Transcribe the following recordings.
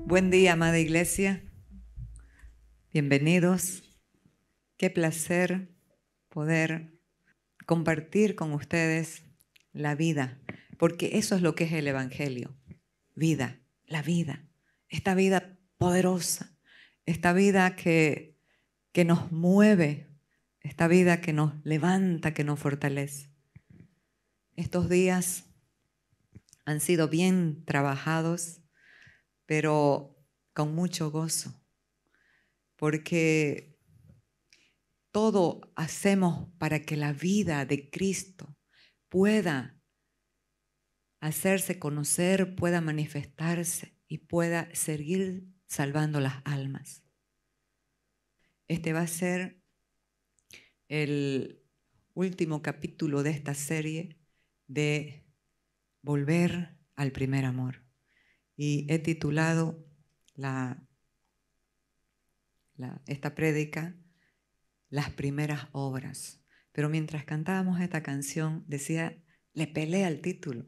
Buen día, amada iglesia. Bienvenidos. Qué placer poder compartir con ustedes la vida, porque eso es lo que es el Evangelio. Vida, la vida. Esta vida poderosa, esta vida que nos mueve, esta vida que nos levanta, que nos fortalece. Estos días han sido bien trabajados, pero con mucho gozo, porque todo hacemos para que la vida de Cristo pueda hacerse conocer, pueda manifestarse y pueda seguir salvando las almas. Este va a ser el último capítulo de esta serie de Volver al primer amor. Y he titulado esta prédica Las primeras obras. Pero mientras cantábamos esta canción, decía, le peleé al título.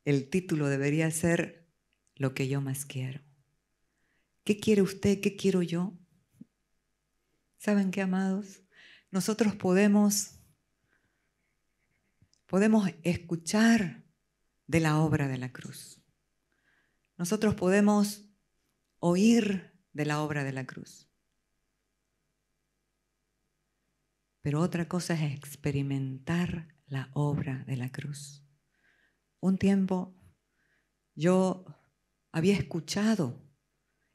El título debería ser Lo que yo más quiero. ¿Qué quiere usted? ¿Qué quiero yo? ¿Saben qué, amados? Nosotros podemos escuchar de la obra de la cruz. Nosotros podemos oír de la obra de la cruz. Pero otra cosa es experimentar la obra de la cruz. Un tiempo yo había escuchado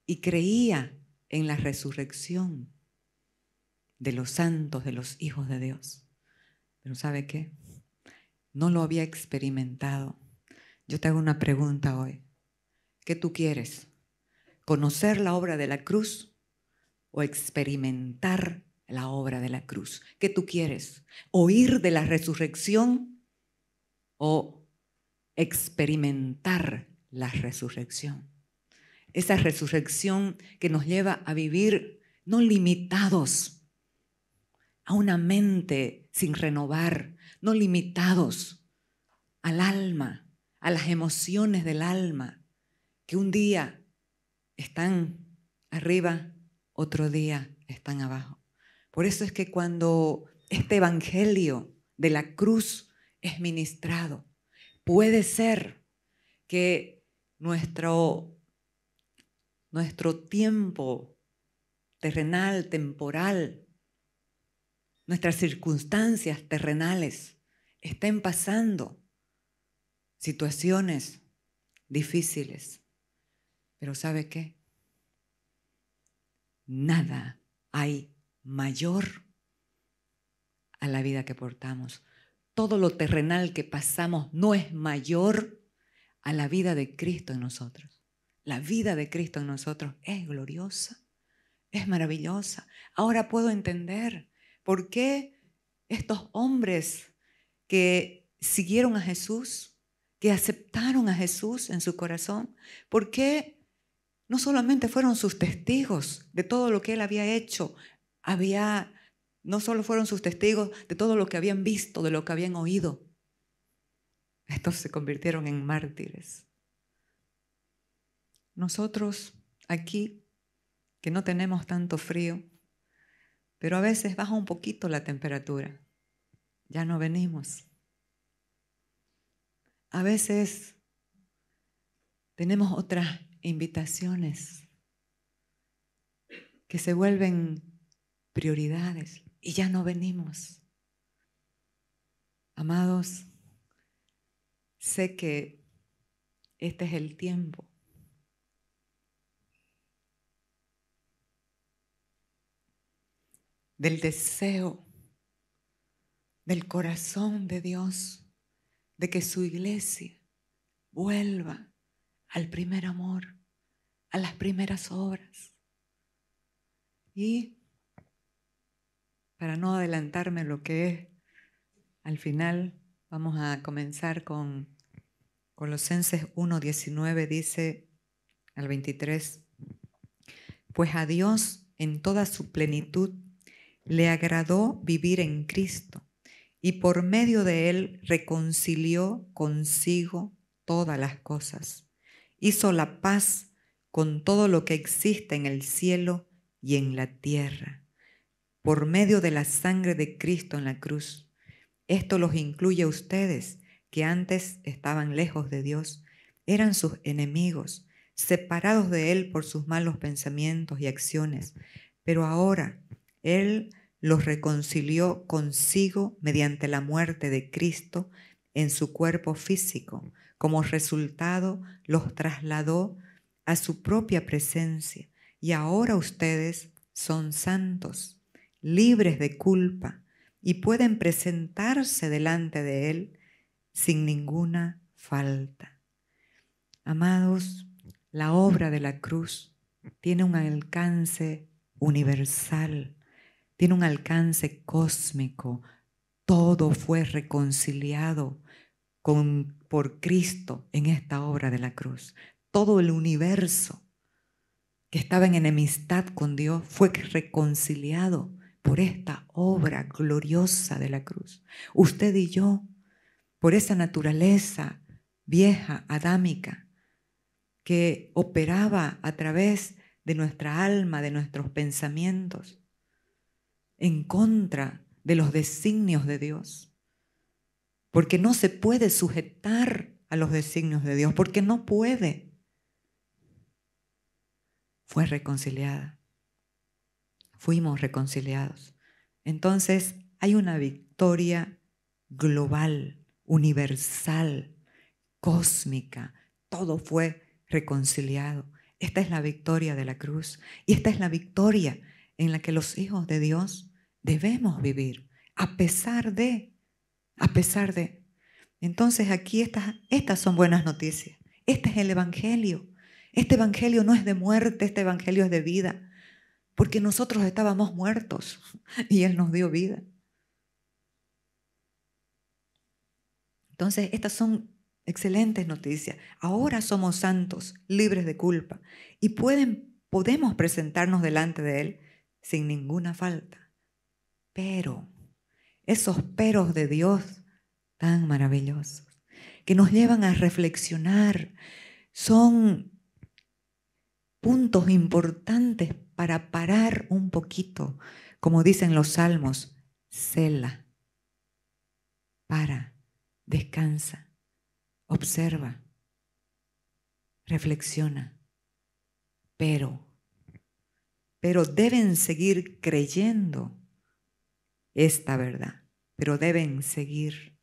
y creía en la resurrección de los santos, de los hijos de Dios. Pero ¿sabe qué? No lo había experimentado. Yo te hago una pregunta hoy. ¿Qué tú quieres? ¿Conocer la obra de la cruz o experimentar la obra de la cruz? ¿Qué tú quieres? ¿Oír de la resurrección o experimentar la resurrección? Esa resurrección que nos lleva a vivir no limitados a una mente sin renovar, no limitados al alma, a las emociones del alma, que un día están arriba, otro día están abajo. Por eso es que cuando este evangelio de la cruz es ministrado, puede ser que nuestro tiempo terrenal, temporal, nuestras circunstancias terrenales estén pasando situaciones difíciles. Pero ¿sabe qué? Nada hay mayor a la vida que portamos. Todo lo terrenal que pasamos no es mayor a la vida de Cristo en nosotros. La vida de Cristo en nosotros es gloriosa, es maravillosa. Ahora puedo entender por qué estos hombres que siguieron a Jesús, que aceptaron a Jesús en su corazón, por qué no solamente fueron sus testigos de todo lo que Él había hecho, no solo fueron sus testigos de todo lo que habían visto, de lo que habían oído. Estos se convirtieron en mártires. Nosotros aquí, que no tenemos tanto frío, pero a veces baja un poquito la temperatura, ya no venimos. A veces tenemos otras invitaciones que se vuelven prioridades y ya no venimos. Amados, sé que este es el tiempo del deseo del corazón de Dios de que su iglesia vuelva al primer amor, a las primeras obras. Y para no adelantarme lo que es, al final vamos a comenzar con Colosenses 1:19, dice al 23, pues a Dios en toda su plenitud le agradó vivir en Cristo y por medio de Él reconcilió consigo todas las cosas. Hizo la paz con todo lo que existe en el cielo y en la tierra, por medio de la sangre de Cristo en la cruz. Esto los incluye a ustedes, que antes estaban lejos de Dios, eran sus enemigos, separados de Él por sus malos pensamientos y acciones, pero ahora Él los reconcilió consigo mediante la muerte de Cristo en su cuerpo físico. Como resultado, los trasladó a su propia presencia, y ahora ustedes son santos, libres de culpa, y pueden presentarse delante de Él sin ninguna falta. Amados, la obra de la cruz tiene un alcance universal, tiene un alcance cósmico. Todo fue reconciliado por Cristo en esta obra de la cruz. Todo el universo que estaba en enemistad con Dios fue reconciliado por esta obra gloriosa de la cruz. Usted y yo, por esa naturaleza vieja, adámica, que operaba a través de nuestra alma, de nuestros pensamientos, en contra de los designios de Dios, porque no se puede sujetar a los designios de Dios, porque no puede. Fue reconciliada. Fuimos reconciliados. Entonces hay una victoria global, universal, cósmica. Todo fue reconciliado. Esta es la victoria de la cruz y esta es la victoria en la que los hijos de Dios debemos vivir, a pesar de. Entonces aquí estas son buenas noticias. Este es el Evangelio. Este Evangelio no es de muerte, este Evangelio es de vida, porque nosotros estábamos muertos y Él nos dio vida. Entonces estas son excelentes noticias. Ahora somos santos, libres de culpa y podemos presentarnos delante de Él sin ninguna falta. Pero esos peros de Dios tan maravillosos que nos llevan a reflexionar son puntos importantes para parar un poquito, como dicen los salmos, Sela, para, descansa, observa, reflexiona, pero deben seguir creyendo esta verdad, pero deben seguir.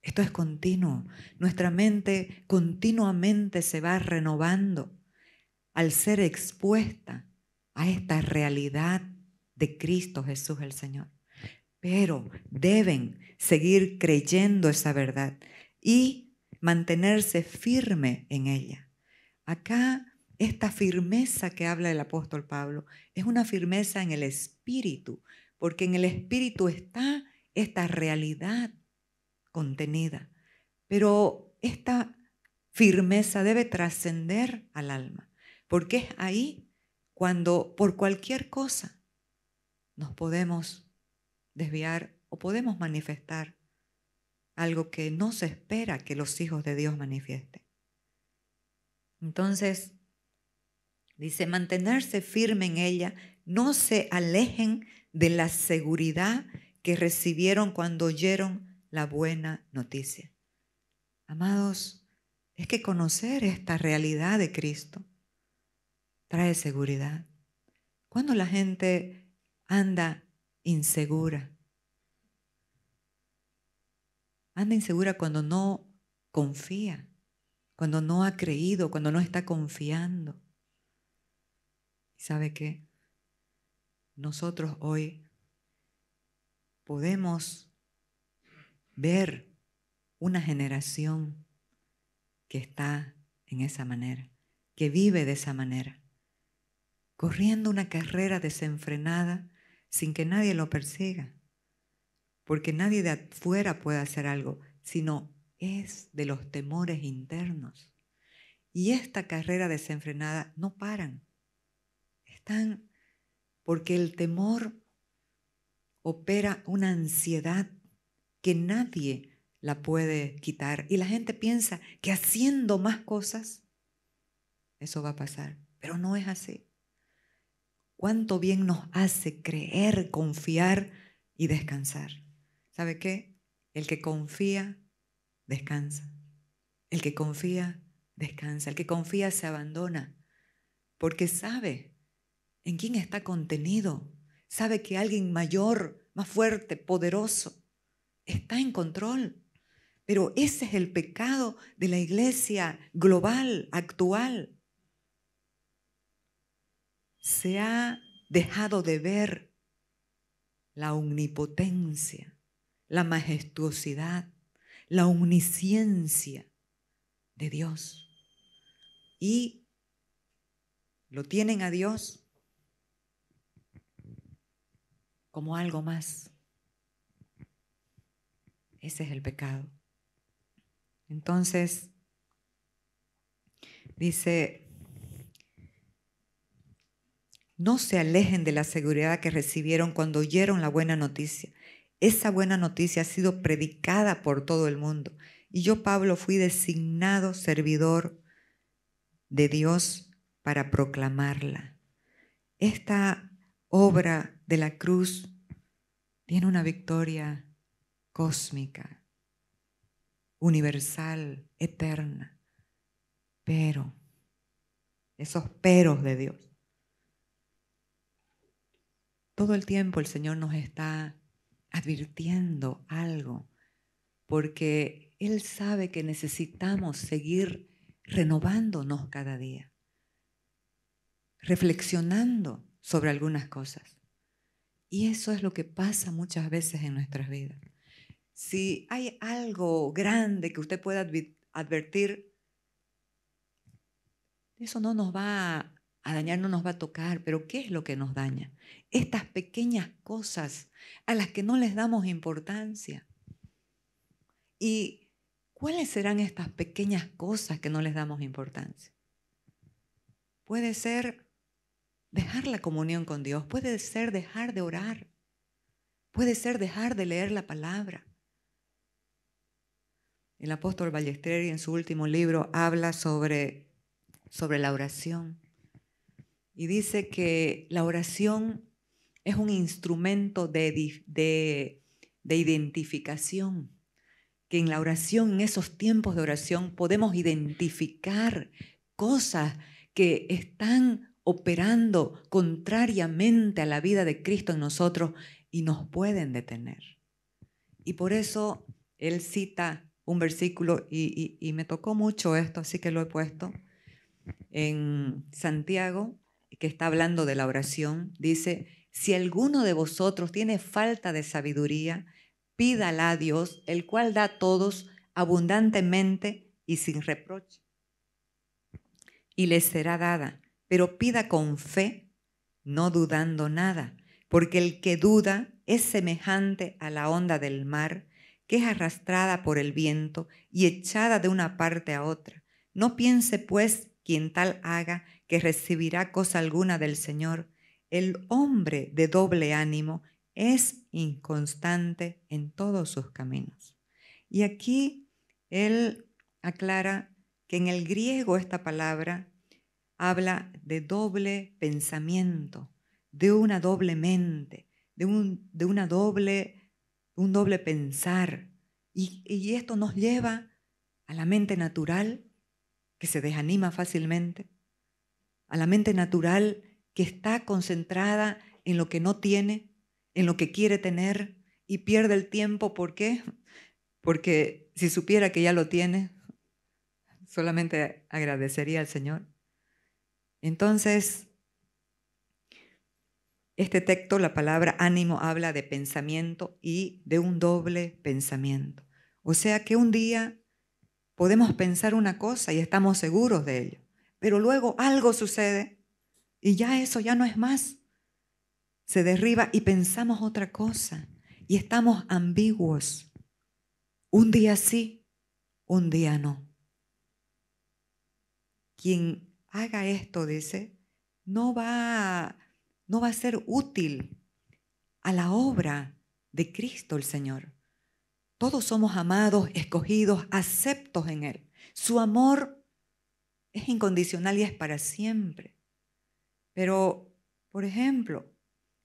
Esto es continuo. Nuestra mente continuamente se va renovando al ser expuesta a esta realidad de Cristo Jesús el Señor. Pero deben seguir creyendo esa verdad y mantenerse firme en ella. Acá, esta firmeza que habla el apóstol Pablo es una firmeza en el espíritu, porque en el espíritu está esta realidad contenida. Pero esta firmeza debe trascender al alma, porque es ahí cuando por cualquier cosa nos podemos desviar o podemos manifestar algo que no se espera que los hijos de Dios manifiesten. Entonces, dice, mantenerse firme en ella, no se alejen de la seguridad que recibieron cuando oyeron la buena noticia. Amados, es que conocer esta realidad de Cristo trae seguridad. Cuando la gente anda insegura cuando no confía, cuando no ha creído, cuando no está confiando. ¿Sabe qué? Nosotros hoy podemos ver una generación que está en esa manera, que vive de esa manera, corriendo una carrera desenfrenada sin que nadie lo persiga, porque nadie de afuera puede hacer algo, sino es de los temores internos. Y esta carrera desenfrenada no paran, están porque el temor opera una ansiedad que nadie la puede quitar. Y la gente piensa que haciendo más cosas, eso va a pasar. pero no es así. Cuánto bien nos hace creer, confiar y descansar. ¿Sabe qué? El que confía, descansa. El que confía, descansa. El que confía se abandona, porque sabe en quién está contenido. Sabe que alguien mayor, más fuerte, poderoso, está en control. Pero ese es el pecado de la iglesia global, actual. Se ha dejado de ver la omnipotencia, la majestuosidad, la omnisciencia de Dios. Y lo tienen a Dios como algo más. Ese es el pecado. Entonces, dice, no se alejen de la seguridad que recibieron cuando oyeron la buena noticia. Esa buena noticia ha sido predicada por todo el mundo. Y yo, Pablo, fui designado servidor de Dios para proclamarla. Esta obra de la cruz tiene una victoria cósmica, universal, eterna. Pero, esos peros de Dios. Todo el tiempo el Señor nos está advirtiendo algo, porque Él sabe que necesitamos seguir renovándonos cada día, reflexionando sobre algunas cosas. Y eso es lo que pasa muchas veces en nuestras vidas. Si hay algo grande que usted pueda advertir, eso no nos va a dañar, no nos va a tocar, pero ¿qué es lo que nos daña? Estas pequeñas cosas a las que no les damos importancia. ¿Y cuáles serán estas pequeñas cosas que no les damos importancia? Puede ser dejar la comunión con Dios, puede ser dejar de orar, puede ser dejar de leer la palabra. El apóstol Ballesteri en su último libro habla sobre la oración y dice que la oración es un instrumento de identificación, que en la oración, en esos tiempos de oración, podemos identificar cosas que están operando contrariamente a la vida de Cristo en nosotros y nos pueden detener. Y por eso él cita un versículo y me tocó mucho esto, así que lo he puesto en Santiago, que está hablando de la oración. Dice, si alguno de vosotros tiene falta de sabiduría, pídala a Dios, el cual da a todos abundantemente y sin reproche, y le será dada. Pero pida con fe, no dudando nada, porque el que duda es semejante a la onda del mar, que es arrastrada por el viento y echada de una parte a otra. No piense, pues, quien tal haga, que recibirá cosa alguna del Señor. El hombre de doble ánimo es inconstante en todos sus caminos. Y aquí él aclara que en el griego esta palabra habla de doble pensamiento, de una doble mente, de un doble pensar. Y esto nos lleva a la mente natural, que se desanima fácilmente, a la mente natural que está concentrada en lo que no tiene, en lo que quiere tener y pierde el tiempo. ¿Por qué? Porque si supiera que ya lo tiene, solamente agradecería al Señor. Entonces, este texto, la palabra ánimo, habla de pensamiento y de un doble pensamiento. O sea que un día podemos pensar una cosa y estamos seguros de ello, pero luego algo sucede y ya eso ya no es más. Se derriba y pensamos otra cosa y estamos ambiguos. Un día sí, un día no. Quien haga esto, dice, no va a ser útil a la obra de Cristo el Señor. Todos somos amados, escogidos, aceptos en Él. Su amor es incondicional y es para siempre. Pero, por ejemplo,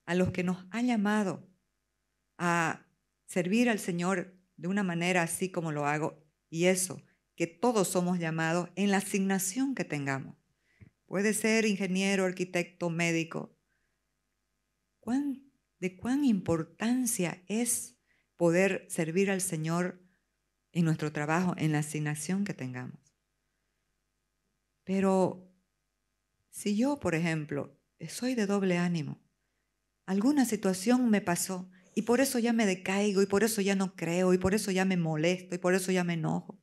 a los que nos ha llamado a servir al Señor de una manera así como lo hago, y eso, que todos somos llamados en la asignación que tengamos. Puede ser ingeniero, arquitecto, médico. ¿De cuán importancia es poder servir al Señor en nuestro trabajo, en la asignación que tengamos? Pero si yo, por ejemplo, soy de doble ánimo, alguna situación me pasó y por eso ya me decaigo y por eso ya no creo y por eso ya me molesto y por eso ya me enojo,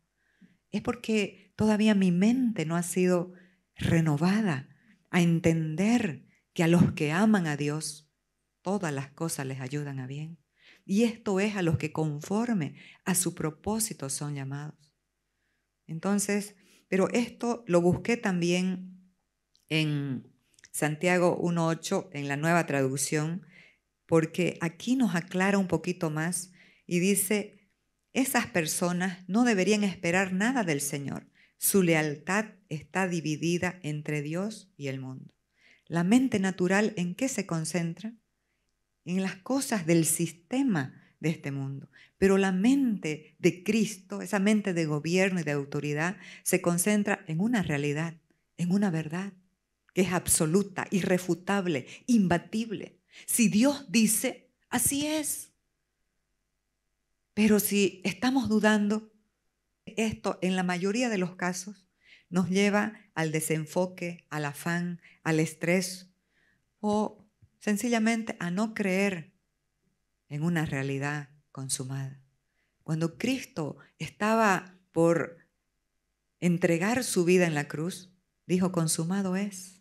es porque todavía mi mente no ha sido renovada a entender que a los que aman a Dios, todas las cosas les ayudan a bien. Y esto es a los que conforme a su propósito son llamados. Entonces, pero esto lo busqué también en Santiago 1:8, en la Nueva Traducción, porque aquí nos aclara un poquito más y dice, esas personas no deberían esperar nada del Señor. Su lealtad está dividida entre Dios y el mundo. La mente natural, ¿en qué se concentra? En las cosas del sistema de este mundo. Pero la mente de Cristo, esa mente de gobierno y de autoridad, se concentra en una realidad, en una verdad que es absoluta, irrefutable, imbatible. Si Dios dice, así es. Pero si estamos dudando, esto en la mayoría de los casos nos lleva al desenfoque, al afán, al estrés o sencillamente a no creer en una realidad consumada. Cuando Cristo estaba por entregar su vida en la cruz, dijo, consumado es.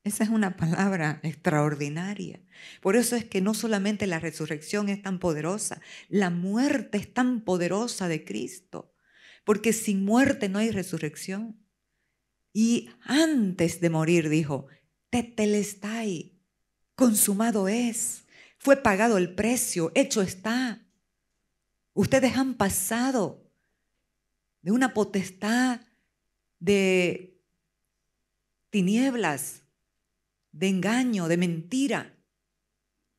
Esa es una palabra extraordinaria. Por eso es que no solamente la resurrección es tan poderosa, la muerte es tan poderosa de Cristo, porque sin muerte no hay resurrección. Y antes de morir dijo, tetelestai, consumado es, fue pagado el precio, hecho está. Ustedes han pasado de una potestad de tinieblas, de engaño, de mentira,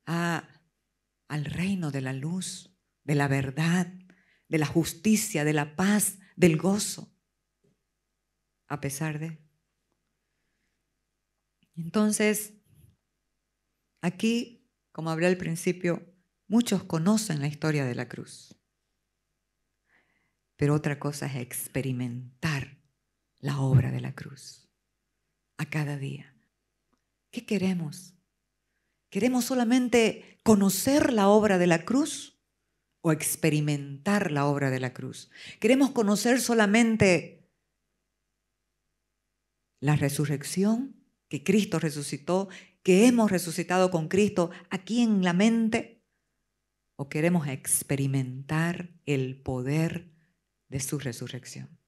al reino de la luz, de la verdad, de la justicia, de la paz, del gozo, a pesar de. Entonces, aquí, como hablé al principio, muchos conocen la historia de la cruz, pero otra cosa es experimentar la obra de la cruz a cada día. ¿Qué queremos? ¿Queremos solamente conocer la obra de la cruz o experimentar la obra de la cruz? ¿Queremos conocer solamente la resurrección, que Cristo resucitó, que hemos resucitado con Cristo aquí en la mente? ¿O queremos experimentar el poder de su resurrección?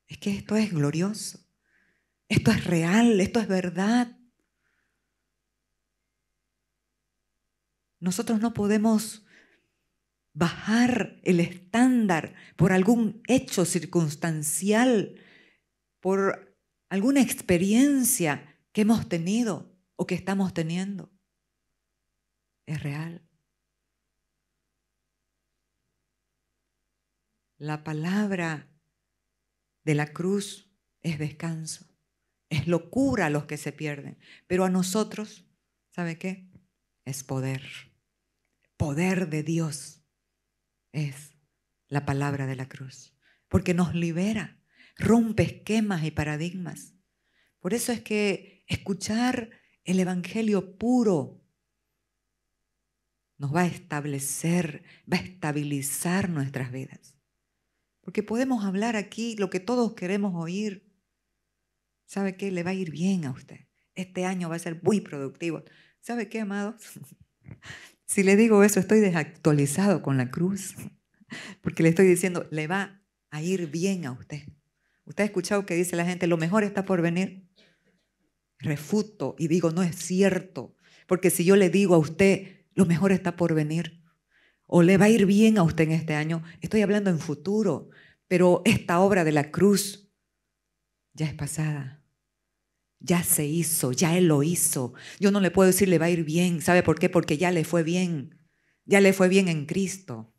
Es que esto es glorioso, esto es real, esto es verdad. Nosotros no podemos bajar el estándar por algún hecho circunstancial, por alguna experiencia que hemos tenido o que estamos teniendo. Es real. La palabra de la cruz es descanso, es locura a los que se pierden, pero a nosotros, ¿sabe qué? Es poder. Poder de Dios es la palabra de la cruz, porque nos libera, rompe esquemas y paradigmas. Por eso es que escuchar el evangelio puro nos va a establecer, va a estabilizar nuestras vidas. Porque podemos hablar aquí lo que todos queremos oír. ¿Sabe qué? Le va a ir bien a usted. Este año va a ser muy productivo. ¿Sabe qué, amados? Si le digo eso, estoy desactualizado con la cruz. Porque le estoy diciendo, le va a ir bien a usted. ¿Usted ha escuchado que dice la gente, lo mejor está por venir? Refuto y digo, no es cierto. Porque si yo le digo a usted, lo mejor está por venir, o le va a ir bien a usted en este año, estoy hablando en futuro. Pero esta obra de la cruz ya es pasada. Ya se hizo, ya Él lo hizo. Yo no le puedo decir le va a ir bien. ¿Sabe por qué? Porque ya le fue bien. Ya le fue bien en Cristo.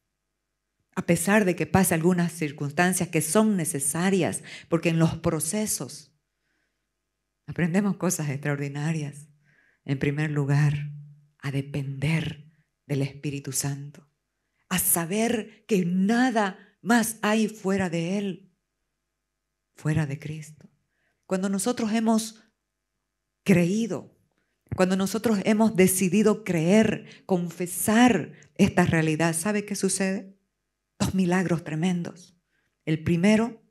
A pesar de que pase algunas circunstancias que son necesarias, porque en los procesos aprendemos cosas extraordinarias. En primer lugar, a depender del Espíritu Santo, a saber que nada más hay fuera de Él, fuera de Cristo. Cuando nosotros hemos creído, cuando nosotros hemos decidido creer, confesar esta realidad, ¿sabe qué sucede? Dos milagros tremendos. El primero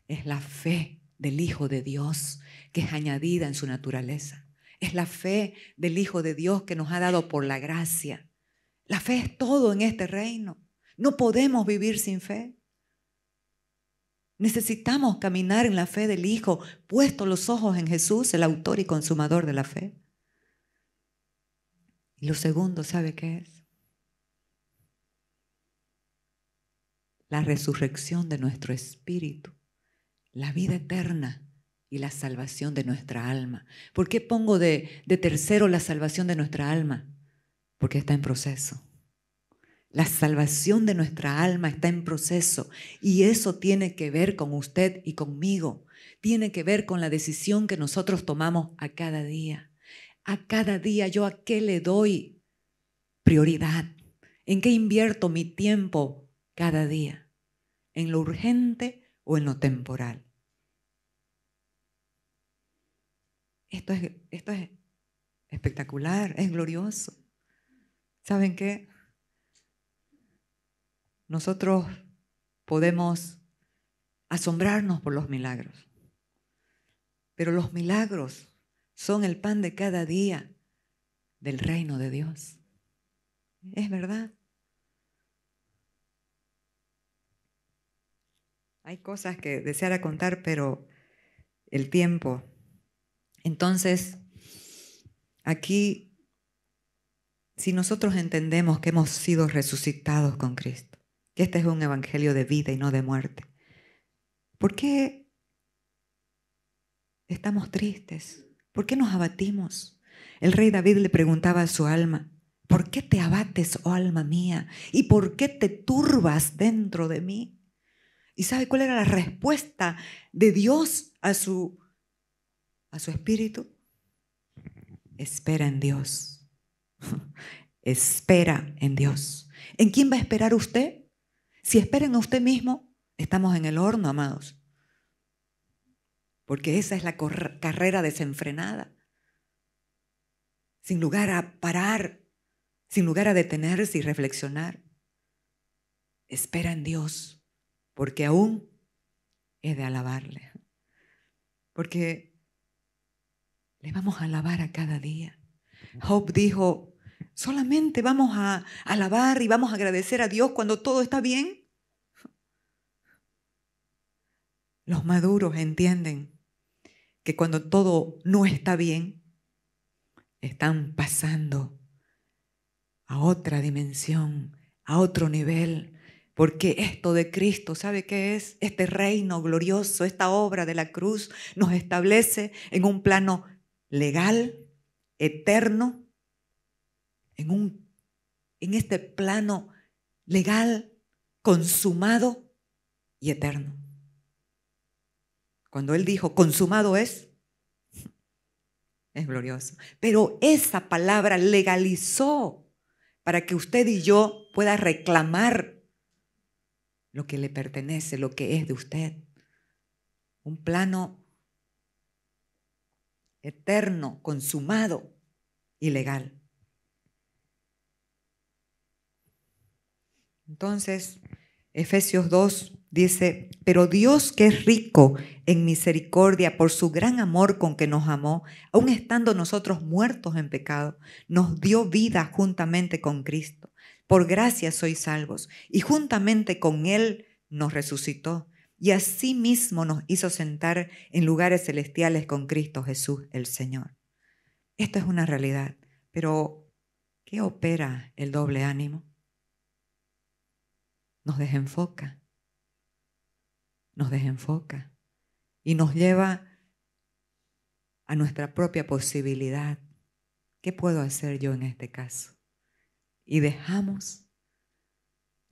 es la fe del Hijo de Dios, que es añadida en su naturaleza. Es la fe del Hijo de Dios que nos ha dado por la gracia. La fe es todo en este reino. No podemos vivir sin fe. Necesitamos caminar en la fe del Hijo, puestos los ojos en Jesús, el autor y consumador de la fe. Y lo segundo, ¿sabe qué es? La resurrección de nuestro espíritu, la vida eterna y la salvación de nuestra alma. ¿Por qué pongo de tercero la salvación de nuestra alma? Porque está en proceso. La salvación de nuestra alma está en proceso y eso tiene que ver con usted y conmigo. Tiene que ver con la decisión que nosotros tomamos a cada día. A cada día yo a qué le doy prioridad. ¿En qué invierto mi tiempo cada día? ¿En lo urgente o en lo temporal? Esto es espectacular, es glorioso. ¿Saben qué? Nosotros podemos asombrarnos por los milagros, pero los milagros son el pan de cada día del reino de Dios. Es verdad. Hay cosas que deseara contar, pero el tiempo. Entonces, aquí, si nosotros entendemos que hemos sido resucitados con Cristo, que este es un evangelio de vida y no de muerte, ¿por qué estamos tristes? ¿Por qué nos abatimos? El rey David le preguntaba a su alma, ¿por qué te abates, oh alma mía? ¿Y por qué te turbas dentro de mí? ¿Y sabe cuál era la respuesta de Dios a su espíritu? Espera en Dios. Espera en Dios. ¿En quién va a esperar usted? Si espera en usted mismo, estamos en el horno, amados. Porque esa es la carrera desenfrenada. Sin lugar a parar, sin lugar a detenerse y reflexionar. Espera en Dios, porque aún es de alabarle. Porque le vamos a alabar a cada día. Job dijo, ¿solamente vamos a alabar y vamos a agradecer a Dios cuando todo está bien? Los maduros entienden que cuando todo no está bien, están pasando a otra dimensión, a otro nivel, porque esto de Cristo, ¿sabe qué es? Este reino glorioso, esta obra de la cruz nos establece en un plano legal, eterno, en este plano legal, consumado y eterno. Cuando Él dijo, consumado es glorioso. Pero esa palabra legalizó para que usted y yo pueda reclamar lo que le pertenece, lo que es de usted. Un plano eterno, consumado y legal. Entonces, Efesios 2 dice, pero Dios, que es rico en misericordia por su gran amor con que nos amó, aun estando nosotros muertos en pecado, nos dio vida juntamente con Cristo. Por gracia sois salvos, y juntamente con Él nos resucitó, y asimismo nos hizo sentar en lugares celestiales con Cristo Jesús el Señor. Esto es una realidad, pero ¿qué opera el doble ánimo? Nos desenfoca y nos lleva a nuestra propia posibilidad. ¿Qué puedo hacer yo en este caso? Y dejamos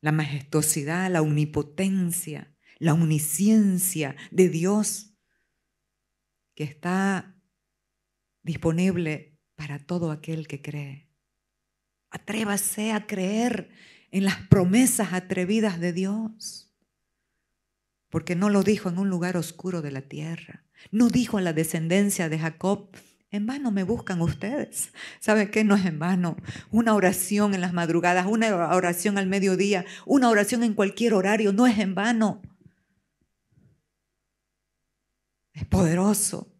la majestuosidad, la omnipotencia, la omnisciencia de Dios que está disponible para todo aquel que cree. Atrévase a creer en las promesas atrevidas de Dios, porque no lo dijo en un lugar oscuro de la tierra. No dijo a la descendencia de Jacob: en vano me buscan ustedes. ¿Sabe qué? No es en vano. Una oración en las madrugadas, una oración al mediodía, una oración en cualquier horario, no es en vano. Es poderoso.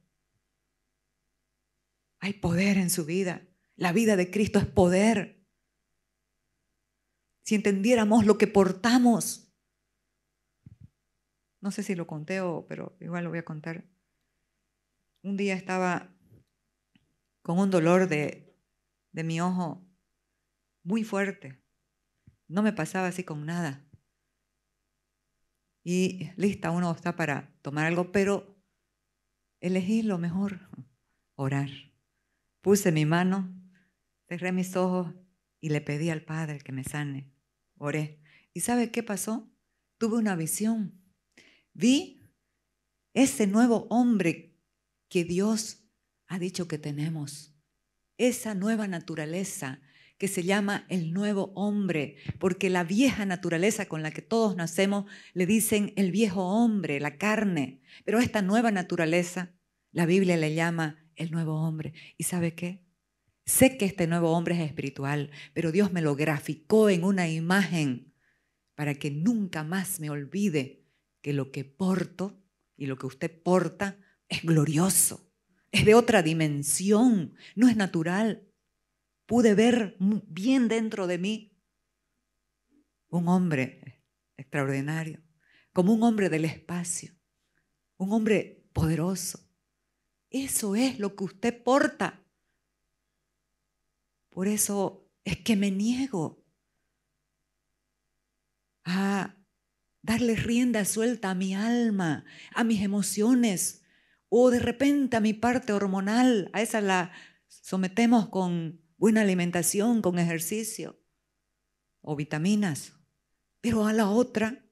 Hay poder en su vida. La vida de Cristo es poder. Si entendiéramos lo que portamos. No sé si lo conté pero igual lo voy a contar. Un día estaba con un dolor de mi ojo muy fuerte. No me pasaba así con nada. Y lista, uno está para tomar algo, pero elegí lo mejor, orar. Puse mi mano, cerré mis ojos y le pedí al Padre que me sane. Oré. ¿Y sabe qué pasó? Tuve una visión. Vi ese nuevo hombre que Dios ha dicho que tenemos. Esa nueva naturaleza que se llama el nuevo hombre, porque la vieja naturaleza con la que todos nacemos le dicen el viejo hombre, la carne, pero esta nueva naturaleza la Biblia le llama el nuevo hombre. ¿Y sabe qué? Sé que este nuevo hombre es espiritual, pero Dios me lo graficó en una imagen para que nunca más me olvide que lo que porto y lo que usted porta es glorioso, es de otra dimensión, no es natural. Pude ver bien dentro de mí un hombre extraordinario, como un hombre del espacio, un hombre poderoso. Eso es lo que usted porta. Por eso es que me niego a darle rienda suelta a mi alma, a mis emociones, o de repente a mi parte hormonal. A esa la sometemos con buena alimentación, con ejercicio o vitaminas, pero a la otra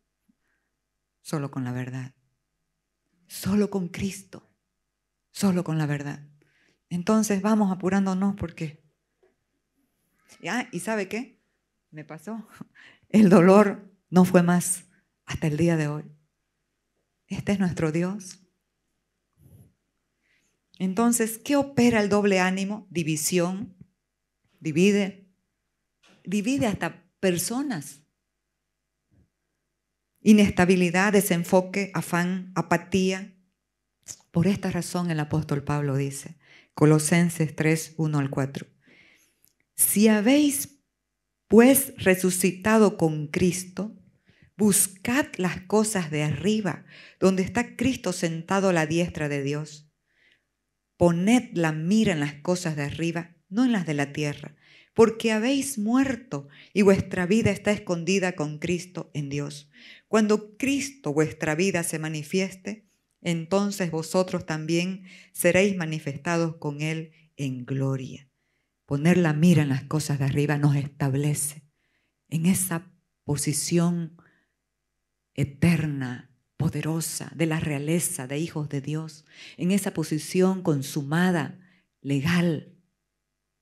solo con la verdad, solo con Cristo, solo con la verdad. Entonces vamos apurándonos porque... ¿Y sabe qué? Me pasó. El dolor no fue más hasta el día de hoy. Este es nuestro Dios. Entonces, ¿qué opera el doble ánimo? División. Divide hasta personas. Inestabilidad, desenfoque, afán, apatía. Por esta razón el apóstol Pablo dice, Colosenses 3, 1 al 4. Si habéis pues resucitado con Cristo, buscad las cosas de arriba, donde está Cristo sentado a la diestra de Dios. Poned la mira en las cosas de arriba, no en las de la tierra, porque habéis muerto y vuestra vida está escondida con Cristo en Dios. Cuando Cristo, vuestra vida, se manifieste, entonces vosotros también seréis manifestados con Él en gloria. Poner la mira en las cosas de arriba nos establece en esa posición eterna, poderosa, de la realeza, de hijos de Dios, en esa posición consumada, legal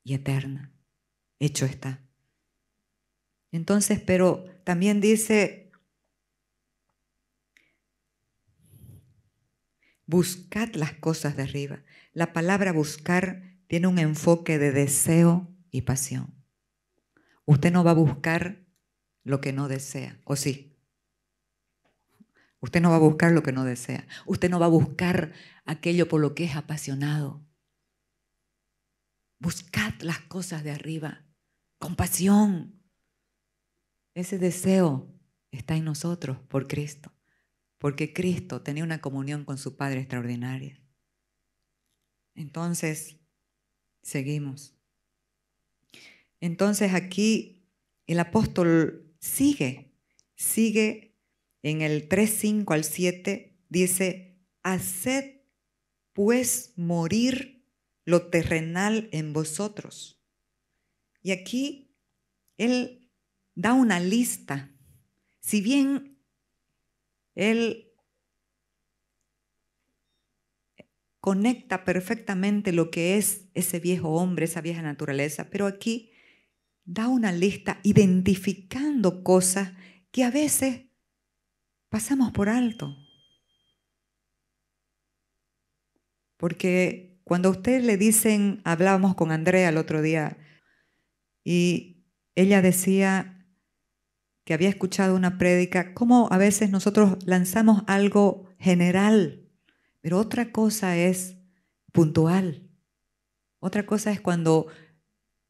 y eterna. Hecho está. Entonces, pero también dice, buscad las cosas de arriba. La palabra buscar tiene un enfoque de deseo y pasión. Usted no va a buscar lo que no desea, ¿o sí? Usted no va a buscar lo que no desea. Usted no va a buscar aquello por lo que es apasionado. Buscad las cosas de arriba, con pasión. Ese deseo está en nosotros por Cristo, porque Cristo tenía una comunión con su Padre extraordinaria. Entonces, seguimos. Entonces aquí el apóstol sigue en el 3:5 al 7, dice, haced pues morir lo terrenal en vosotros. Y aquí él da una lista. Si bien él conecta perfectamente lo que es ese viejo hombre, esa vieja naturaleza, pero aquí da una lista identificando cosas que a veces pasamos por alto. Porque cuando a usted le dicen, hablábamos con Andrea el otro día, y ella decía que había escuchado una prédica, cómo a veces nosotros lanzamos algo general, pero otra cosa es puntual. Otra cosa es cuando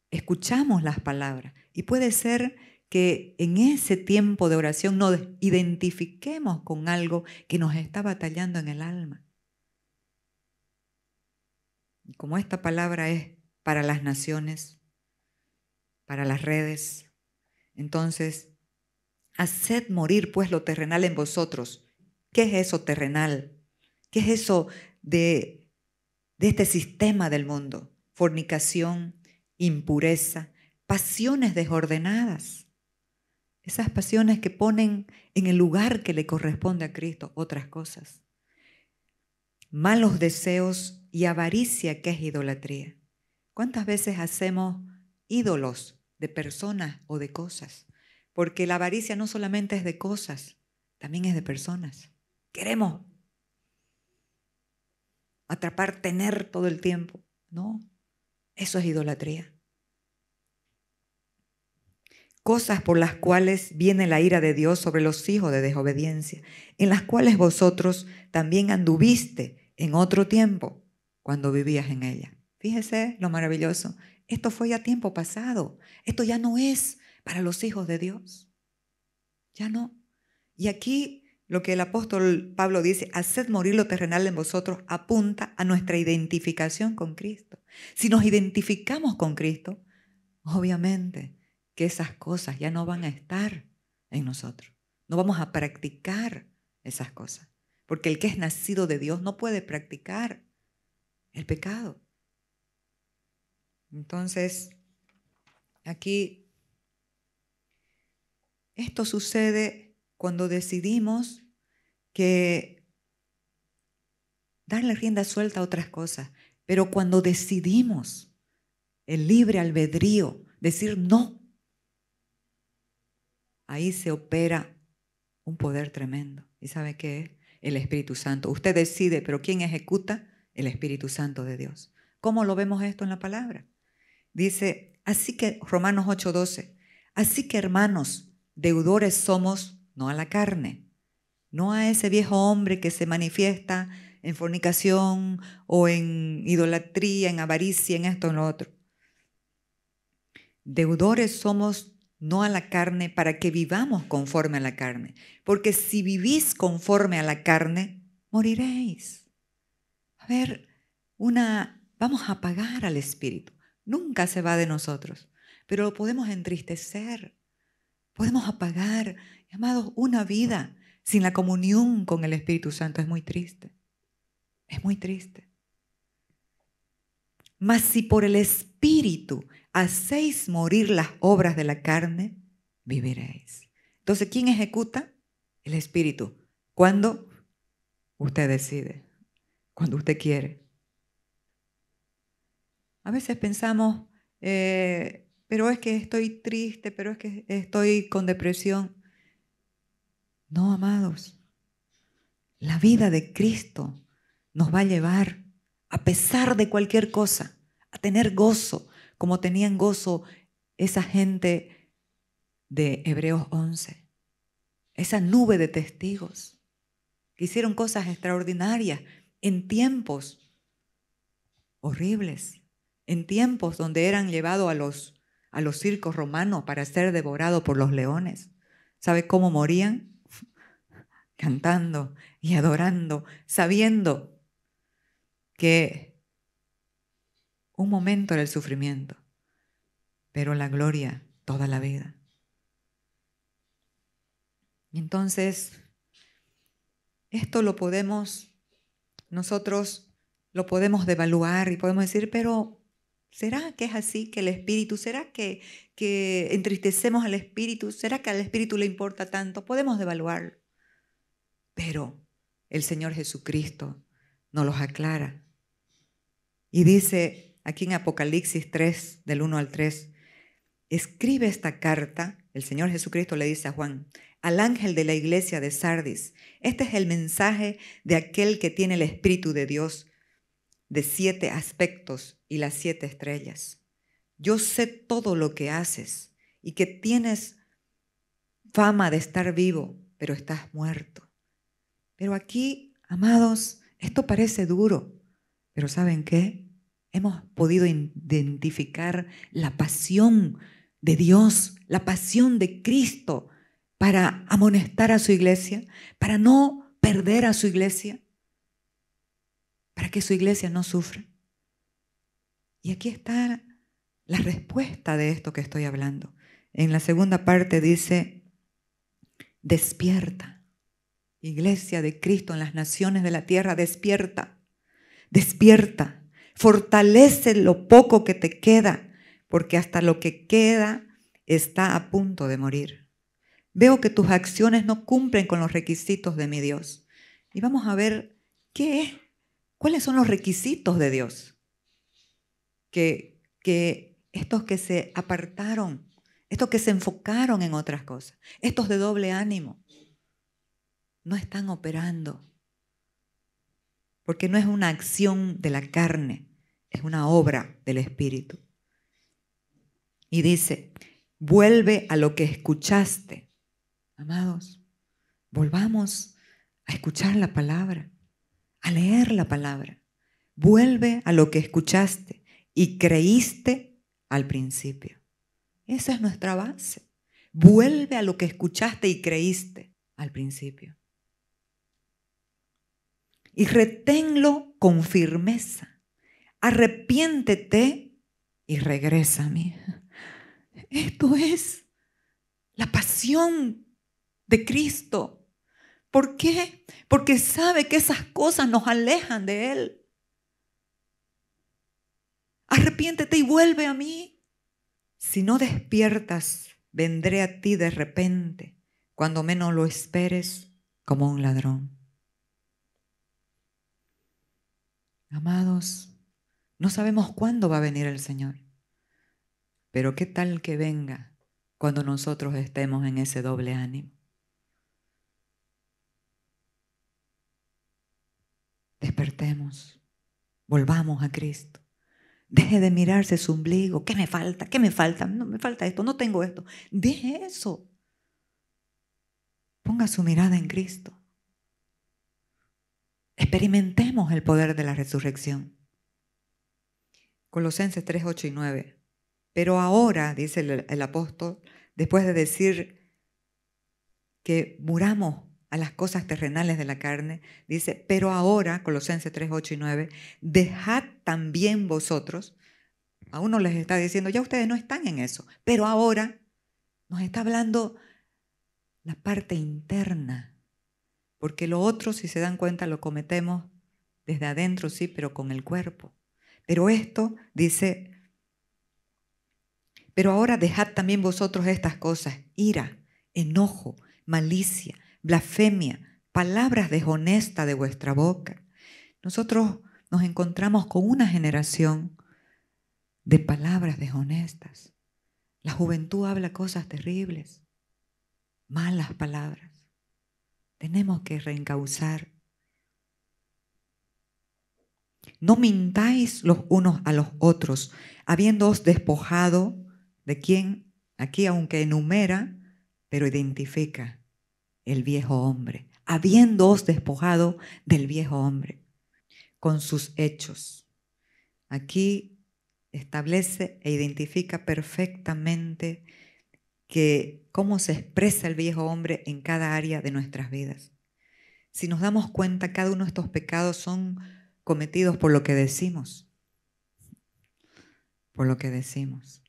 escuchamos las palabras. Y puede ser que en ese tiempo de oración nos identifiquemos con algo que nos está batallando en el alma. Y como esta palabra es para las naciones, para las redes, entonces, haced morir pues lo terrenal en vosotros. ¿Qué es eso terrenal? ¿Qué es eso de este sistema del mundo? Fornicación, impureza, pasiones desordenadas. Esas pasiones que ponen en el lugar que le corresponde a Cristo otras cosas. Malos deseos y avaricia, que es idolatría. ¿Cuántas veces hacemos ídolos de personas o de cosas? Porque la avaricia no solamente es de cosas, también es de personas. Queremos atrapar, tener todo el tiempo. No, eso es idolatría. Cosas por las cuales viene la ira de Dios sobre los hijos de desobediencia, en las cuales vosotros también anduviste en otro tiempo cuando vivías en ella. Fíjese lo maravilloso. Esto fue ya tiempo pasado. Esto ya no es para los hijos de Dios. Ya no. Y aquí lo que el apóstol Pablo dice, haced morir lo terrenal en vosotros, apunta a nuestra identificación con Cristo. Si nos identificamos con Cristo, obviamente que esas cosas ya no van a estar en nosotros. No vamos a practicar esas cosas. Porque el que es nacido de Dios no puede practicar el pecado. Entonces, aquí, esto sucede cuando decidimos que darle rienda suelta a otras cosas, pero cuando decidimos el libre albedrío, decir no, ahí se opera un poder tremendo. ¿Y sabe qué es? El Espíritu Santo. Usted decide, pero ¿quién ejecuta? El Espíritu Santo de Dios. ¿Cómo lo vemos esto en la palabra? Dice, así que, Romanos 8:12, así que hermanos, deudores somos, no a la carne, no a ese viejo hombre que se manifiesta en fornicación o en idolatría, en avaricia, en esto, en lo otro. Deudores somos no a la carne para que vivamos conforme a la carne, porque si vivís conforme a la carne, moriréis. A ver, vamos a apagar al espíritu. Nunca se va de nosotros, pero lo podemos entristecer, podemos apagar. Amados, una vida sin la comunión con el Espíritu Santo es muy triste. Es muy triste. Mas si por el Espíritu hacéis morir las obras de la carne, viviréis. Entonces, ¿quién ejecuta? El Espíritu. ¿Cuándo? Usted decide. Cuando usted quiere. A veces pensamos, pero es que estoy triste, pero es que estoy con depresión. No, amados. La vida de Cristo nos va a llevar, a pesar de cualquier cosa, a tener gozo, como tenían gozo esa gente de Hebreos 11. Esa nube de testigos que hicieron cosas extraordinarias en tiempos horribles, en tiempos donde eran llevados a los circos romanos para ser devorados por los leones. ¿Sabe cómo morían? Cantando y adorando, sabiendo que un momento era el sufrimiento, pero la gloria toda la vida. Y entonces, esto lo podemos nosotros lo podemos devaluar y podemos decir, pero ¿será que es así que el Espíritu? ¿Será que entristecemos al Espíritu? ¿Será que al Espíritu le importa tanto? Podemos devaluarlo. Pero el Señor Jesucristo nos los aclara. Y dice aquí en Apocalipsis 3, del 1 al 3, escribe esta carta, el Señor Jesucristo le dice a Juan, al ángel de la iglesia de Sardis. Este es el mensaje de aquel que tiene el Espíritu de Dios, de 7 aspectos y las 7 estrellas. Yo sé todo lo que haces y que tienes fama de estar vivo, pero estás muerto. Pero aquí, amados, esto parece duro, pero ¿saben qué? Hemos podido identificar la pasión de Dios, la pasión de Cristo para amonestar a su iglesia, para no perder a su iglesia, para que su iglesia no sufra. Y aquí está la respuesta de esto que estoy hablando. En la segunda parte dice, despierta, iglesia de Cristo en las naciones de la tierra, despierta, despierta, fortalece lo poco que te queda, porque hasta lo que queda está a punto de morir. Veo que tus acciones no cumplen con los requisitos de mi Dios. Y vamos a ver cuáles son los requisitos de Dios. Que estos que se apartaron, estos que se enfocaron en otras cosas, estos de doble ánimo, no están operando. Porque no es una acción de la carne, es una obra del Espíritu. Y dice, vuelve a lo que escuchaste. Amados, volvamos a escuchar la palabra, a leer la palabra. Vuelve a lo que escuchaste y creíste al principio. Esa es nuestra base. Vuelve a lo que escuchaste y creíste al principio. Y reténlo con firmeza. Arrepiéntete y regresa a mí. Esto es la pasión de Cristo. ¿Por qué? Porque sabe que esas cosas nos alejan de Él. Arrepiéntete y vuelve a mí. Si no despiertas, vendré a ti de repente, cuando menos lo esperes, como un ladrón. Amados, no sabemos cuándo va a venir el Señor, pero qué tal que venga cuando nosotros estemos en ese doble ánimo. Despertemos, volvamos a Cristo. Deje de mirarse su ombligo. ¿Qué me falta? ¿Qué me falta? No me falta esto, no tengo esto. Deje eso. Ponga su mirada en Cristo. Experimentemos el poder de la resurrección. Colosenses 3, 8 y 9. Pero ahora, dice el apóstol, después de decir que muramos a las cosas terrenales de la carne, dice, pero ahora, Colosenses 3, 8 y 9, dejad también vosotros, a uno les está diciendo, ya ustedes no están en eso, pero ahora nos está hablando la parte interna, porque lo otro, si se dan cuenta, lo cometemos desde adentro, sí, pero con el cuerpo. Pero esto dice, pero ahora dejad también vosotros estas cosas, ira, enojo, malicia, blasfemia, palabras deshonestas de vuestra boca. Nosotros nos encontramos con una generación de palabras deshonestas. La juventud habla cosas terribles, malas palabras. Tenemos que reencauzar. No mintáis los unos a los otros, habiéndoos despojado de quién, aquí aunque enumera, pero identifica el viejo hombre, habiéndoos despojado del viejo hombre, con sus hechos. Aquí establece e identifica perfectamente cómo se expresa el viejo hombre en cada área de nuestras vidas. Si nos damos cuenta, cada uno de estos pecados son cometidos por lo que decimos. Por lo que decimos.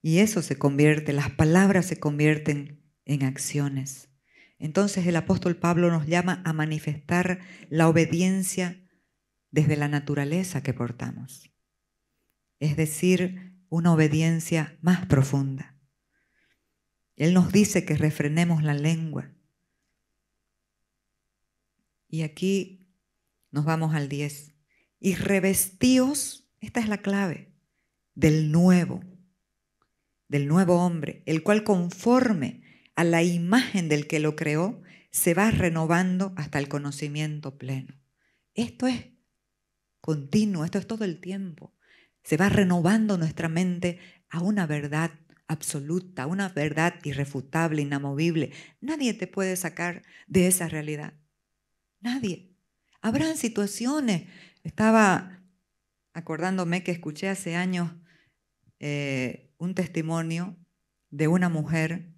Y eso se convierte, las palabras se convierten en acciones. Entonces el apóstol Pablo nos llama a manifestar la obediencia desde la naturaleza que portamos, es decir, una obediencia más profunda. Él nos dice que refrenemos la lengua. Y aquí nos vamos al 10. Y revestíos, esta es la clave, del nuevo hombre, el cual conforme a la imagen del que lo creó, se va renovando hasta el conocimiento pleno. Esto es continuo, esto es todo el tiempo. Se va renovando nuestra mente a una verdad absoluta, una verdad irrefutable, inamovible. Nadie te puede sacar de esa realidad. Nadie. Habrán situaciones. Estaba acordándome que escuché hace años un testimonio de una mujer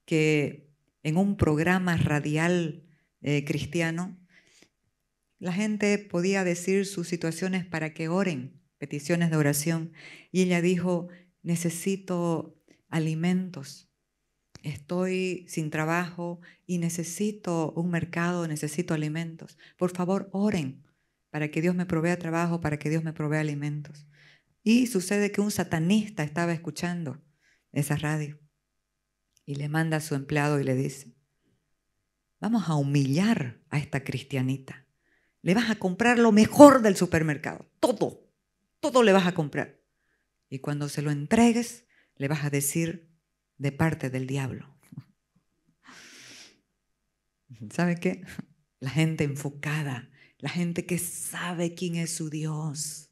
que en un programa radial cristiano, la gente podía decir sus situaciones para que oren, peticiones de oración. Y ella dijo, necesito alimentos, estoy sin trabajo y necesito un mercado, necesito alimentos. Por favor, oren para que Dios me provea trabajo, para que Dios me provea alimentos. Y sucede que un satanista estaba escuchando esa radio y le manda a su empleado y le dice, vamos a humillar a esta cristianita. Le vas a comprar lo mejor del supermercado, todo le vas a comprar. Y cuando se lo entregues, le vas a decir de parte del diablo. ¿Sabe qué? La gente enfocada, la gente que sabe quién es su Dios.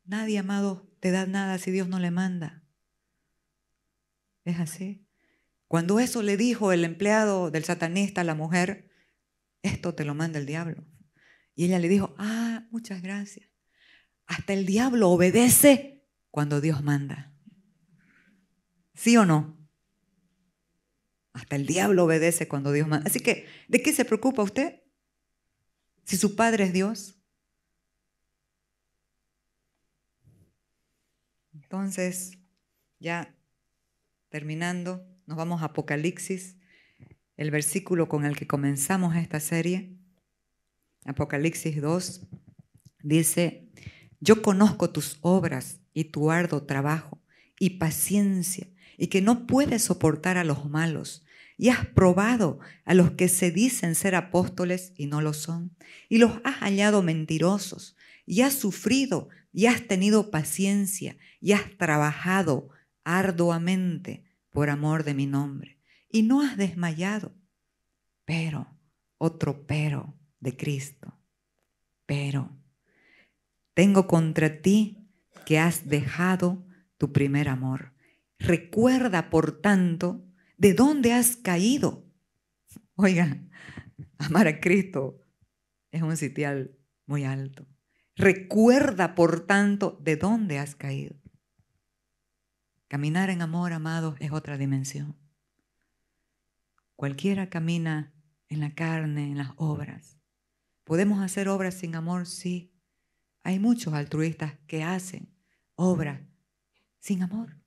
Nadie, amado, te da nada si Dios no le manda. Es así. Cuando eso le dijo el empleado del satanista a la mujer, esto te lo manda el diablo. Y ella le dijo, muchas gracias. Hasta el diablo obedece cuando Dios manda. ¿Sí o no? Hasta el diablo obedece cuando Dios manda. Así que, ¿de qué se preocupa usted? Si su padre es Dios. Entonces, ya terminando, nos vamos a Apocalipsis, el versículo con el que comenzamos esta serie. Apocalipsis 2 dice, yo conozco tus obras y tu arduo trabajo y paciencia, y que no puedes soportar a los malos, y has probado a los que se dicen ser apóstoles y no lo son, y los has hallado mentirosos, y has sufrido, y has tenido paciencia, y has trabajado arduamente por amor de mi nombre, y no has desmayado. Pero, otro pero de Cristo, pero tengo contra ti que has dejado tu primer amor. Recuerda, por tanto, de dónde has caído. Oiga, amar a Cristo es un sitial muy alto. Recuerda, por tanto, de dónde has caído. Caminar en amor, amados, es otra dimensión. Cualquiera camina en la carne, en las obras. ¿Podemos hacer obras sin amor? Sí. Hay muchos altruistas que hacen obras sin amor.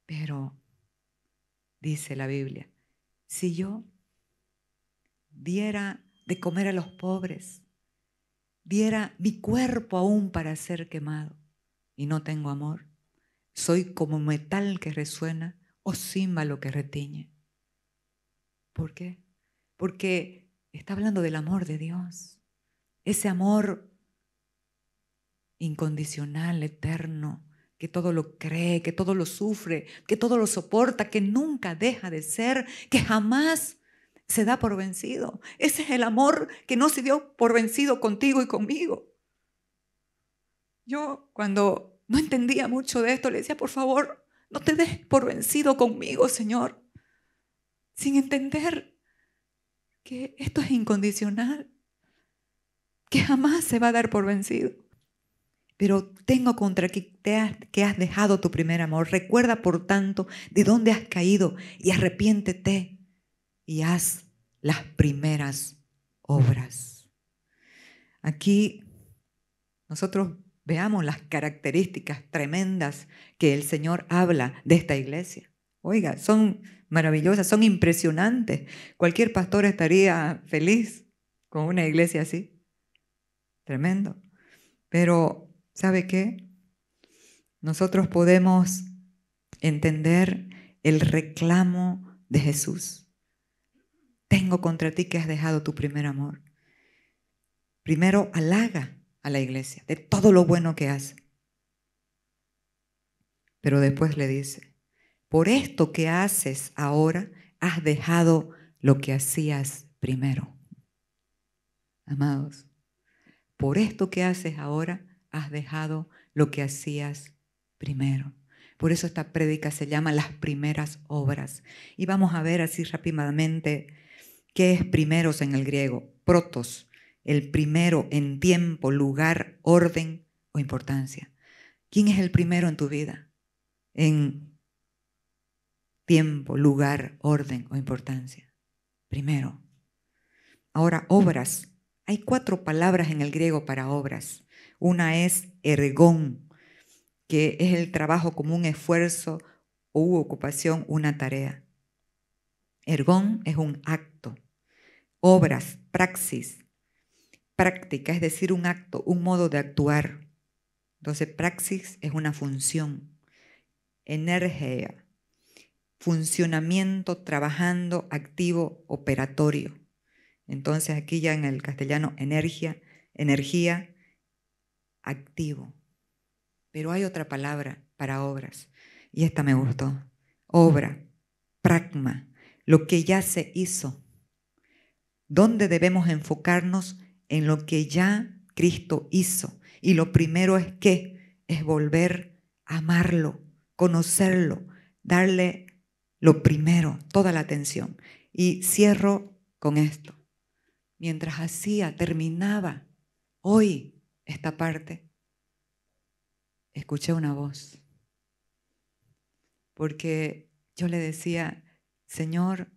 Pero, dice la Biblia, si yo diera de comer a los pobres, diera mi cuerpo aún para ser quemado y no tengo amor, soy como metal que resuena o címbalo que retiñe. ¿Por qué? Porque está hablando del amor de Dios. Ese amor incondicional, eterno, que todo lo cree, que todo lo sufre, que todo lo soporta, que nunca deja de ser, que jamás se da por vencido. Ese es el amor que no se dio por vencido contigo y conmigo. Yo cuando no entendía mucho de esto le decía, por favor, no te des por vencido conmigo, Señor, sin entender que esto es incondicional, que jamás se va a dar por vencido. Pero tengo contra que has dejado tu primer amor. Recuerda, por tanto, de dónde has caído y arrepiéntete y haz las primeras obras. Aquí nosotros veamos las características tremendas que el Señor habla de esta iglesia. Oiga, son maravillosas, son impresionantes. Cualquier pastor estaría feliz con una iglesia así. Tremendo. Pero, ¿sabe qué? Nosotros podemos entender el reclamo de Jesús. Tengo contra ti que has dejado tu primer amor. Primero halaga a la iglesia de todo lo bueno que hace. Pero después le dice, por esto que haces ahora, has dejado lo que hacías primero. Amados, por esto que haces ahora, has dejado lo que hacías primero. Por eso esta prédica se llama Las Primeras Obras. Y vamos a ver así rápidamente qué es primeros en el griego. Protos, el primero en tiempo, lugar, orden o importancia. ¿Quién es el primero en tu vida? En tiempo, lugar, orden o importancia. Primero. Ahora, obras. Hay 4 palabras en el griego para obras. Una es ergón, que es el trabajo como un esfuerzo u ocupación, una tarea. Ergón es un acto. Obras, praxis, práctica, es decir, un acto, un modo de actuar. Entonces, praxis es una función. Energía, funcionamiento, trabajando, activo, operatorio. Entonces, aquí ya en el castellano, energía, activo. Pero hay otra palabra para obras, y esta me gustó. Obra, pragma, lo que ya se hizo. ¿Dónde debemos enfocarnos? En lo que ya Cristo hizo. Y lo primero es ¿qué? Es volver a amarlo, conocerlo, darle lo primero, toda la atención. Y cierro con esto. Mientras terminaba hoy esta parte, escuché una voz. Porque yo le decía, Señor,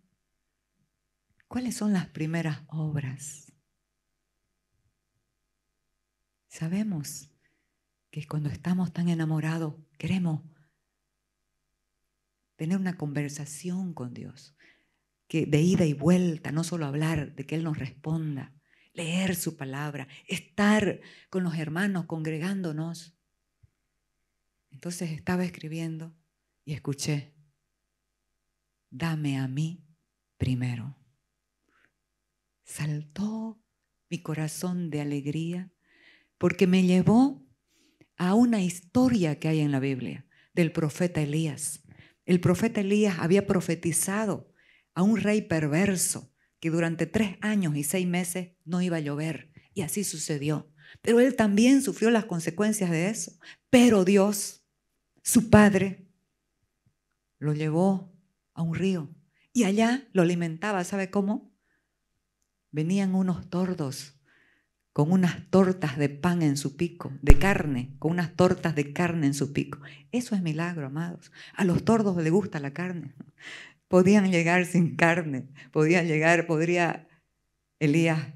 ¿cuáles son las primeras obras? Sabemos que cuando estamos tan enamorados queremos tener una conversación con Dios, que de ida y vuelta, no solo hablar, de que Él nos responda, leer su palabra, estar con los hermanos congregándonos. Entonces estaba escribiendo y escuché, dame a mí primero. Saltó mi corazón de alegría porque me llevó a una historia que hay en la Biblia del profeta Elías. El profeta Elías había profetizado a un rey perverso que durante 3 años y 6 meses no iba a llover, y así sucedió. Pero él también sufrió las consecuencias de eso. Pero Dios, su padre, lo llevó a un río y allá lo alimentaba. ¿Sabe cómo? Venían unos tordos con unas tortas de pan en su pico, de carne, con unas tortas de carne en su pico. Eso es milagro, amados. A los tordos les gusta la carne. Podían llegar sin carne, podría Elías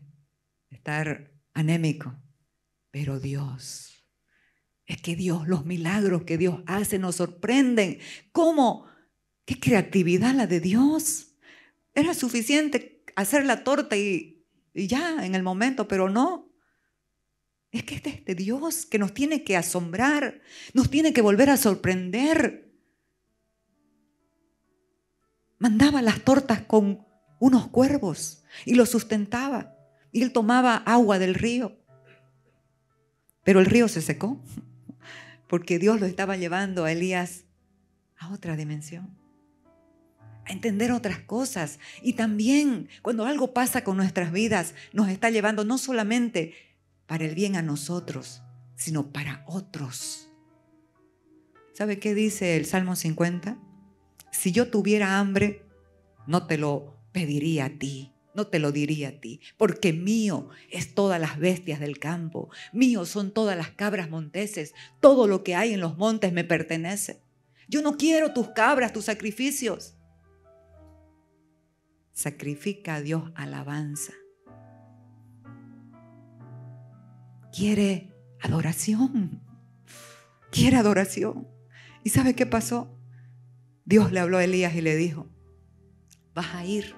estar anémico, pero Dios, es que Dios, los milagros que Dios hace nos sorprenden. ¿Cómo? ¡Qué creatividad la de Dios! Era suficiente hacer la torta y ya en el momento, pero no. Es que este es de Dios que nos tiene que asombrar, nos tiene que volver a sorprender. Mandaba las tortas con unos cuervos y los sustentaba. Y él tomaba agua del río. Pero el río se secó porque Dios lo estaba llevando a Elías a otra dimensión, a entender otras cosas. Y también cuando algo pasa con nuestras vidas, nos está llevando no solamente para el bien a nosotros, sino para otros. ¿Sabe qué dice el Salmo 50? Si yo tuviera hambre, no te lo pediría a ti, no te lo diría a ti, porque mío es todas las bestias del campo, mío son todas las cabras monteses, todo lo que hay en los montes me pertenece. Yo no quiero tus cabras, tus sacrificios. Sacrifica a Dios alabanza. Quiere adoración. Quiere adoración. ¿Y sabe qué pasó? Dios le habló a Elías y le dijo: vas a ir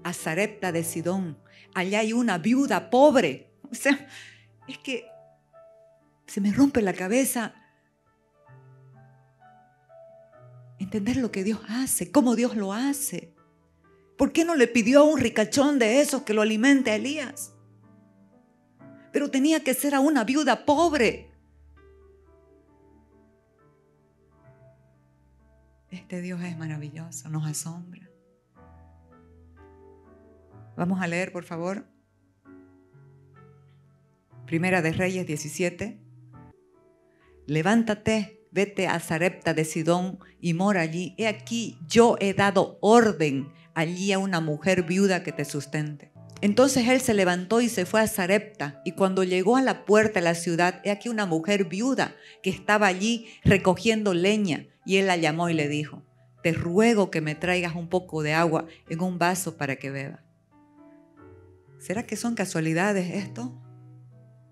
a Sarepta de Sidón. Allá hay una viuda pobre. O sea, es que se me rompe la cabeza entender lo que Dios hace, cómo Dios lo hace. ¿Por qué no le pidió a un ricachón de esos que lo alimente a Elías? Pero tenía que ser a una viuda pobre. Este Dios es maravilloso, nos asombra. Vamos a leer, por favor. Primera de Reyes 17. Levántate, vete a Sarepta de Sidón y mora allí. He aquí, yo he dado orden allí a una mujer viuda que te sustente. Entonces él se levantó y se fue a Sarepta, y cuando llegó a la puerta de la ciudad, he aquí una mujer viuda que estaba allí recogiendo leña, y él la llamó y le dijo: te ruego que me traigas un poco de agua en un vaso para que beba. ¿Será que son casualidades esto?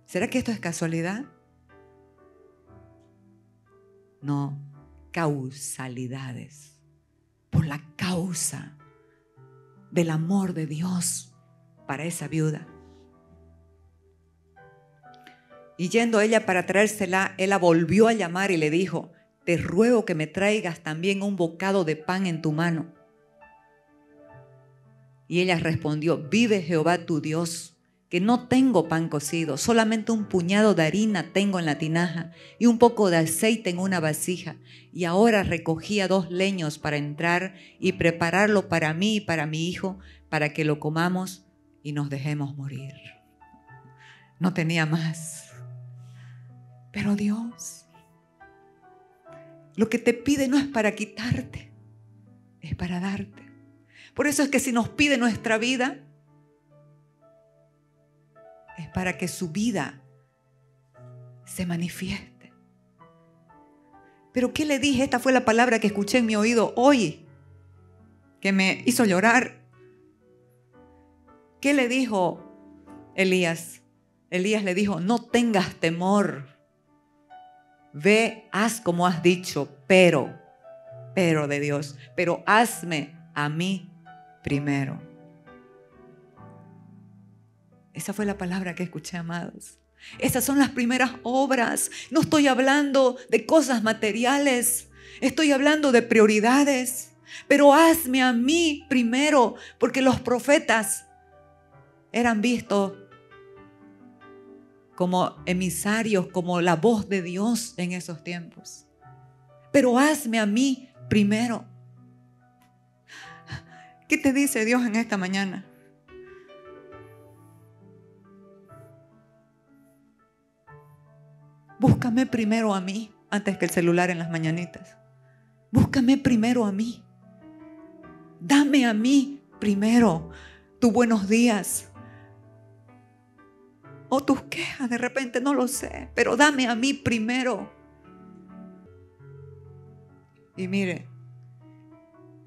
¿Será que esto es casualidad? No, causalidades. Por la causa del amor de Dios para esa viuda. Y yendo ella para traérsela, él la volvió a llamar y le dijo: te ruego que me traigas también un bocado de pan en tu mano. Y ella respondió: vive Jehová tu Dios, que no tengo pan cocido, solamente un puñado de harina tengo en la tinaja y un poco de aceite en una vasija. Y ahora recogía 2 leños para entrar y prepararlo para mí y para mi hijo, para que lo comamos y nos dejemos morir. No tenía más. Pero Dios, lo que te pide no es para quitarte, es para darte. Por eso es que si nos pide nuestra vida, es para que su vida se manifieste. Pero ¿qué le dije? Esta fue la palabra que escuché en mi oído hoy, que me hizo llorar. ¿Qué le dijo Elías? Elías le dijo: no tengas temor. Ve, haz como has dicho, pero de Dios, pero hazme a mí primero. Esa fue la palabra que escuché, amados. Esas son las primeras obras. No estoy hablando de cosas materiales, estoy hablando de prioridades. Pero hazme a mí primero, porque los profetas eran vistos como emisarios, como la voz de Dios en esos tiempos. Pero hazme a mí primero. ¿Qué te dice Dios en esta mañana? Búscame primero a mí antes que el celular en las mañanitas. Búscame primero a mí. Dame a mí primero tus buenos días. O tus quejas, de repente, no lo sé. Pero dame a mí primero. Y mire,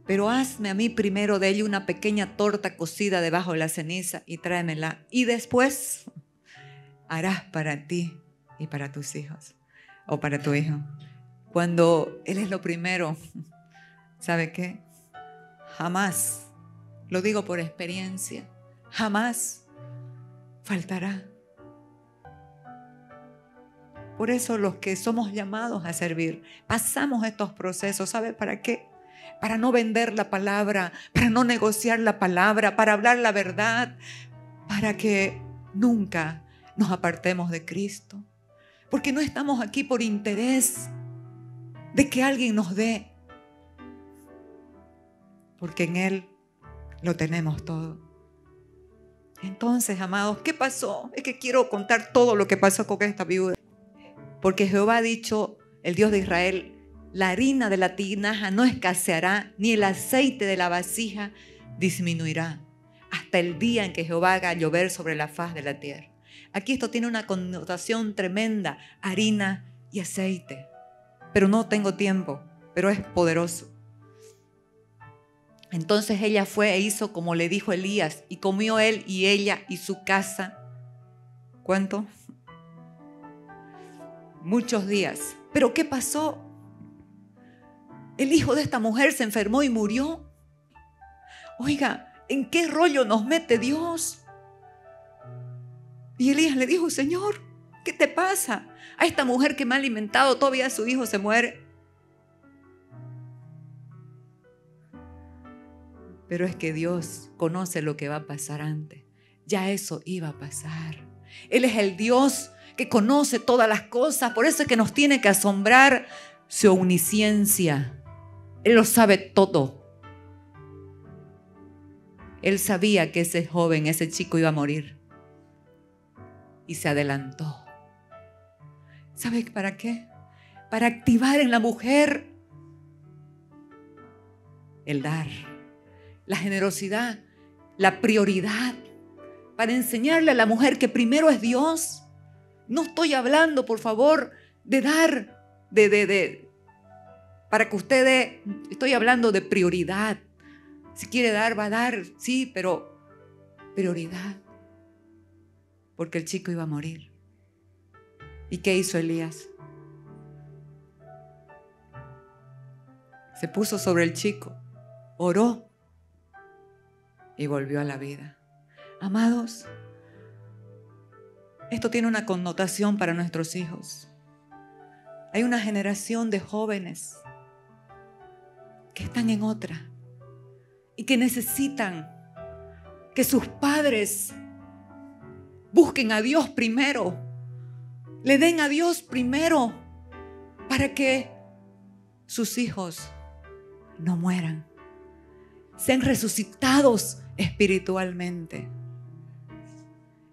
pero hazme a mí primero de ella una pequeña torta cocida debajo de la ceniza y tráemela. Y después harás para ti y para tus hijos o para tu hijo. Cuando Él es lo primero, ¿sabe qué? Jamás, lo digo por experiencia, jamás faltará. Por eso los que somos llamados a servir, pasamos estos procesos, ¿sabe para qué? Para no vender la palabra, para no negociar la palabra, para hablar la verdad, para que nunca nos apartemos de Cristo. Porque no estamos aquí por interés de que alguien nos dé, porque en Él lo tenemos todo. Entonces, amados, ¿qué pasó? Es que quiero contar todo lo que pasó con esta viuda. Porque Jehová ha dicho, el Dios de Israel: la harina de la tinaja no escaseará, ni el aceite de la vasija disminuirá, hasta el día en que Jehová haga llover sobre la faz de la tierra. Aquí esto tiene una connotación tremenda, harina y aceite. Pero no tengo tiempo, pero es poderoso. Entonces ella fue e hizo como le dijo Elías, y comió él y ella y su casa. ¿Cuánto? Muchos días. ¿Pero qué pasó? El hijo de esta mujer se enfermó y murió. Oiga, ¿en qué rollo nos mete Dios? Y Elías le dijo, Señor, ¿qué te pasa? A esta mujer que me ha alimentado, todavía su hijo se muere. Pero es que Dios conoce lo que va a pasar antes. Ya eso iba a pasar. Él es el Dios que conoce todas las cosas. Por eso es que nos tiene que asombrar su omnisciencia. Él lo sabe todo. Él sabía que ese joven, ese chico iba a morir. Y se adelantó. ¿Sabe para qué? Para activar en la mujer el dar, la generosidad, la prioridad. Para enseñarle a la mujer que primero es Dios. No estoy hablando, por favor, de dar, para que usted dé. Estoy hablando de prioridad. Si quiere dar, va a dar, sí, pero prioridad. Porque el chico iba a morir. ¿Y qué hizo Elías? Se puso sobre el chico, oró y volvió a la vida. Amados, esto tiene una connotación para nuestros hijos. Hay una generación de jóvenes que están en otra y que necesitan que sus padres busquen a Dios primero, le den a Dios primero para que sus hijos no mueran, sean resucitados espiritualmente.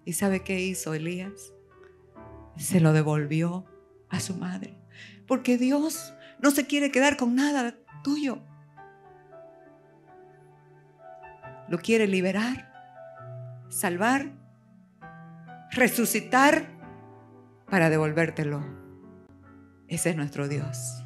¿Y sabe qué hizo Elías? Se lo devolvió a su madre, porque Dios no se quiere quedar con nada tuyo. Lo quiere liberar, salvar, resucitar para devolvértelo. Ese es nuestro Dios.